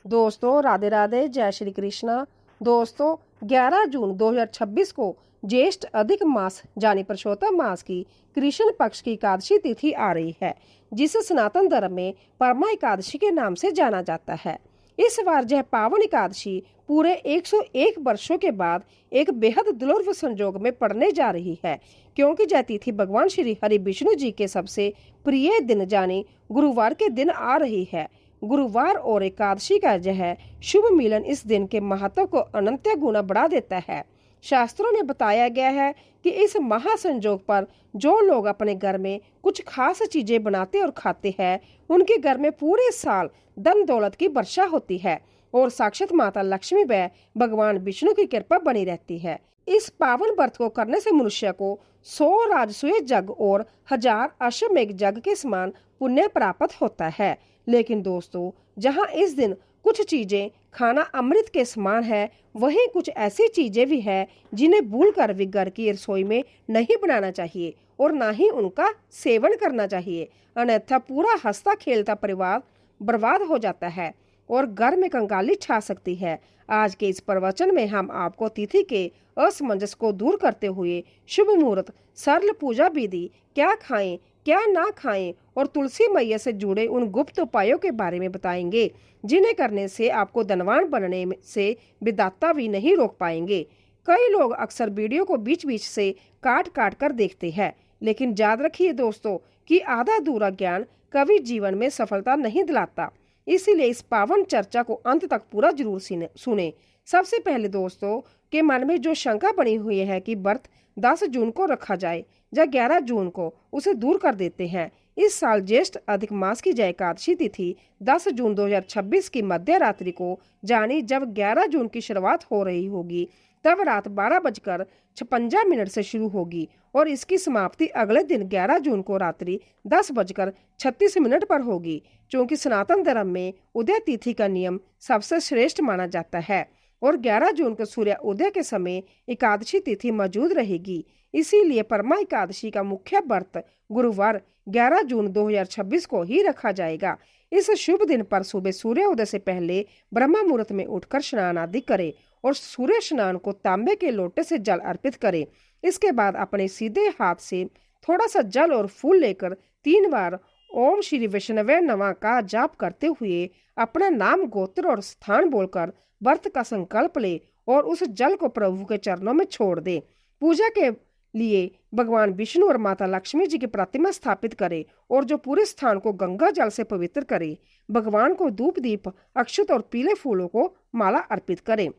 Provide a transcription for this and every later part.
दोस्तों राधे राधे, जय श्री कृष्णा। दोस्तों 11 जून 2026 को ज्येष्ठ अधिक मास यानी पुरुषोत्तम मास की कृष्ण पक्ष की एकादशी तिथि आ रही है, जिसे सनातन धर्म में परमा एकादशी के नाम से जाना जाता है। इस बार यह पावन एकादशी पूरे 101 वर्षों के बाद एक बेहद दुर्लभ संजोग में पड़ने जा रही है, क्योंकि यह तिथि भगवान श्री हरि विष्णु जी के सबसे प्रिय दिन यानी गुरुवार के दिन आ रही है। गुरुवार और एकादशी का यह शुभ मिलन इस दिन के महत्व को अनंत गुना बढ़ा देता है। शास्त्रों में बताया गया है कि इस महासंयोग पर जो लोग अपने घर में कुछ खास चीजें बनाते और खाते हैं, उनके घर में पूरे साल धन दौलत की वर्षा होती है और साक्षात माता लक्ष्मी व भगवान विष्णु की कृपा बनी रहती है। इस पावन व्रत को करने से मनुष्य को 100 राजसूय यज्ञ और 1000 अश्वमेध यज्ञ के समान पुण्य प्राप्त होता है। लेकिन दोस्तों, जहां इस दिन कुछ चीजें खाना अमृत के समान है, वहीं कुछ ऐसी चीजें भी है जिन्हें भूलकर भी घर की रसोई में नहीं बनाना चाहिए और ना ही उनका सेवन करना चाहिए, अन्यथा पूरा हंसता खेलता परिवार बर्बाद हो जाता है और घर में कंगाली छा सकती है। आज के इस प्रवचन में हम आपको तिथि के असमंजस को दूर करते हुए शुभ मुहूर्त, सरल पूजा विधि, क्या खाएं क्या ना खाएं और तुलसी मैया से जुड़े उन गुप्त उपायों के बारे में बताएंगे, जिन्हें करने से आपको धनवान बनने से विधाता भी नहीं रोक पाएंगे। कई लोग अक्सर वीडियो को बीच बीच से काट काट कर देखते हैं, लेकिन याद रखिए दोस्तों कि आधा अधूरा ज्ञान कभी जीवन में सफलता नहीं दिलाता। इसीलिए इस पावन चर्चा को अंत तक पूरा जरूर सुने। सबसे पहले दोस्तों के मन में जो शंका बनी हुई है कि व्रत 10 जून को रखा जाए या 11 जून को, उसे दूर कर देते हैं। इस साल ज्येष्ठ अधिक मास की जय एकादशी तिथि 10 जून 2026 की मध्य रात्रि को, यानी जब 11 जून की शुरुआत हो रही होगी, तब रात 12:56 से शुरू होगी और इसकी समाप्ति अगले दिन 11 जून को रात्रि 10:36 पर होगी। क्योंकि सनातन धर्म में उदय तिथि का नियम सबसे श्रेष्ठ माना जाता है और 11 जून को सूर्य उदय के समय एकादशी तिथि मौजूद रहेगी। इसीलिए परमा एकादशी का मुख्य व्रत गुरुवार 11 जून 2026 को ही रखा जाएगा। इस शुभ दिन पर सुबह सूर्य उदय से पहले ब्रह्म मुहूर्त में उठकर स्नान आदि करें और सूर्य स्नान को तांबे के लोटे से जल अर्पित करें। इसके बाद अपने सीधे हाथ से थोड़ा सा जल और फूल लेकर 3 बार ओम श्री वैष्णवे नमः का जाप करते हुए अपना नाम, गोत्र और स्थान बोलकर व्रत का संकल्प ले और उस जल को प्रभु के चरणों में छोड़ दे। पूजा के लिए भगवान विष्णु और माता लक्ष्मी जी की प्रतिमा स्थापित करे और जो पूरे स्थान को गंगा जल से पवित्र करे। भगवान को धूप दीप, अक्षत और पीले फूलों को माला अर्पित करे।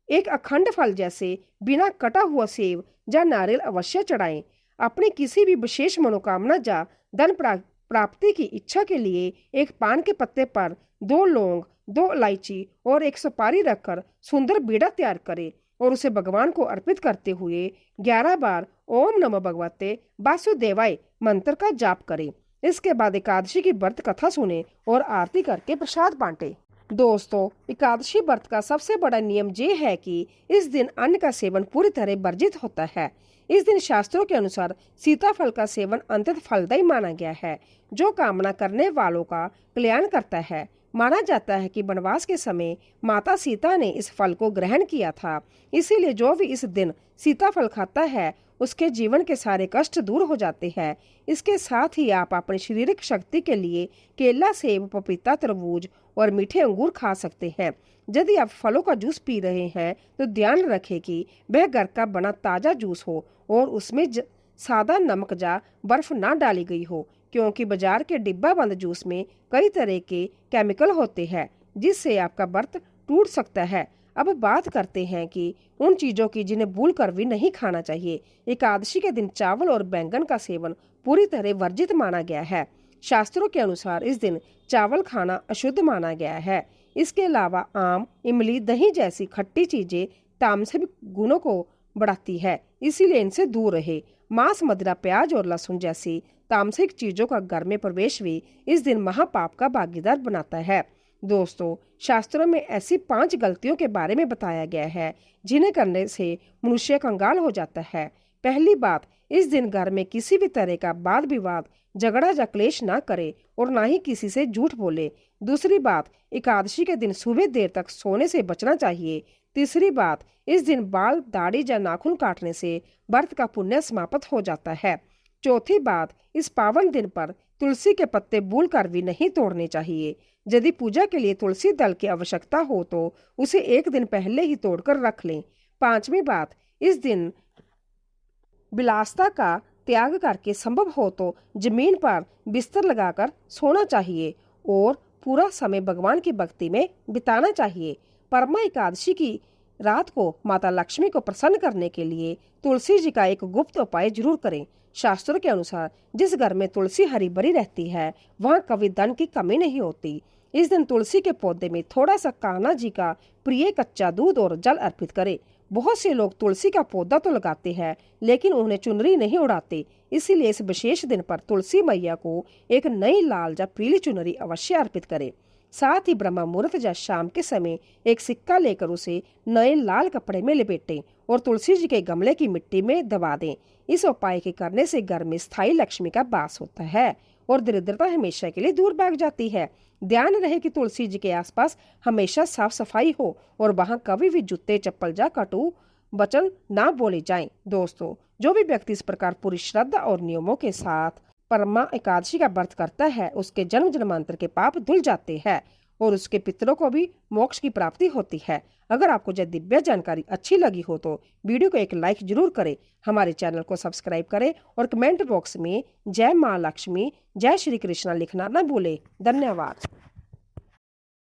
एक अखंड फल जैसे बिना कटा हुआ सेब या नारियल अवश्य चढ़ाएं। अपनी किसी भी विशेष मनोकामना या धन प्राप्ति की इच्छा के लिए एक पान के पत्ते पर 2 लौंग, 2 इलायची और 1 सुपारी रखकर सुंदर बीड़ा तैयार करें और उसे भगवान को अर्पित करते हुए 11 बार ओम नमः भगवते वासुदेवाय मंत्र का जाप करें। इसके बाद एकादशी की व्रत कथा सुने और आरती करके प्रसाद बांटे। दोस्तों, एकादशी व्रत का सबसे बड़ा नियम ये है कि इस दिन अन्न का सेवन पूरी तरह वर्जित होता है। इस दिन शास्त्रों के अनुसार सीताफल का सेवन अत्यंत फलदायी माना गया है, जो कामना करने वालों का कल्याण करता है। माना जाता है कि वनवास के समय माता सीता ने इस फल को ग्रहण किया था, इसीलिए जो भी इस दिन सीताफल खाता है उसके जीवन के सारे कष्ट दूर हो जाते हैं। इसके साथ ही आप अपनी शारीरिक शक्ति के लिए केला, सेब, पपीता, तरबूज और मीठे अंगूर खा सकते हैं। यदि आप फलों का जूस पी रहे हैं तो ध्यान रखें कि वह घर का बना ताजा जूस हो और उसमें सादा नमक या बर्फ ना डाली गई हो, क्योंकि बाजार के डिब्बा बंद जूस में कई तरह के केमिकल होते हैं जिससे आपका व्रत टूट सकता है। अब बात करते हैं कि उन चीजों की जिन्हें भूल कर भी नहीं खाना चाहिए। एकादशी के दिन चावल और बैंगन का सेवन पूरी तरह वर्जित माना गया है। शास्त्रों के अनुसार इस दिन चावल खाना अशुद्ध माना गया है। इसके अलावा आम, इमली, दही जैसी खट्टी चीजें तामसिक गुणों को बढ़ाती है, इसीलिए इनसे दूर रहे। मांस, मदिरा, प्याज और लहसुन जैसी तामसिक चीजों का घर में प्रवेश भी इस दिन महापाप का भागीदार बनाता है। दोस्तों, शास्त्रों में ऐसी 5 गलतियों के बारे में बताया गया है जिन्हें करने से मनुष्य कंगाल हो जाता है। पहली बात, इस दिन घर में किसी भी तरह का वाद विवाद, झगड़ा या क्लेश ना करे और ना ही किसी से झूठ बोले। दूसरी बात, एकादशी के दिन सुबह देर तक सोने से बचना चाहिए। तीसरी बात, इस दिन बाल, दाढ़ी या नाखून काटने से व्रत का पुण्य समाप्त हो जाता है। चौथी बात, इस पावन दिन पर तुलसी के पत्ते भूल कर भी नहीं तोड़ने चाहिए। यदि पूजा के लिए तुलसी दल की आवश्यकता हो तो उसे एक दिन पहले ही तोड़कर रख लें। पांचवी बात, इस दिन विलासता का त्याग करके संभव हो तो जमीन पर बिस्तर लगाकर सोना चाहिए और पूरा समय भगवान की भक्ति में बिताना चाहिए। परमा एकादशी की रात को माता लक्ष्मी को प्रसन्न करने के लिए तुलसी जी का एक गुप्त उपाय जरूर करें। शास्त्रों के अनुसार जिस घर में तुलसी हरी भरी रहती है वहाँ कभी धन की कमी नहीं होती। इस दिन तुलसी के पौधे में थोड़ा सा कान्हा जी का प्रिय कच्चा दूध और जल अर्पित करें। बहुत से लोग तुलसी का पौधा तो लगाते हैं लेकिन उन्हें चुनरी नहीं उड़ाते, इसीलिए इस विशेष दिन पर तुलसी मैया को एक नई लाल या पीली चुनरी अवश्य अर्पित करें। साथ ही ब्रह्म मुहूर्त या शाम के समय एक सिक्का लेकर उसे नए लाल कपड़े में लपेटें और तुलसी जी के गमले की मिट्टी में दबा दें। इस उपाय के करने से घर में स्थायी लक्ष्मी का वास होता है और दरिद्रता हमेशा के लिए दूर भाग जाती है। ध्यान रहे कि तुलसी जी के आसपास हमेशा साफ सफाई हो और वहां कभी भी जूते, चप्पल या कटु वचन ना बोले जाएं। दोस्तों, जो भी व्यक्ति इस प्रकार पूरी श्रद्धा और नियमों के साथ परमा एकादशी का व्रत करता है उसके जन्म जन्मांतर के पाप धुल जाते हैं और उसके पितरों को भी मोक्ष की प्राप्ति होती है। अगर आपको यह दिव्य जानकारी अच्छी लगी हो तो वीडियो को एक लाइक जरूर करें, हमारे चैनल को सब्सक्राइब करें और कमेंट बॉक्स में जय मां लक्ष्मी, जय श्री कृष्णा लिखना न भूलें। धन्यवाद।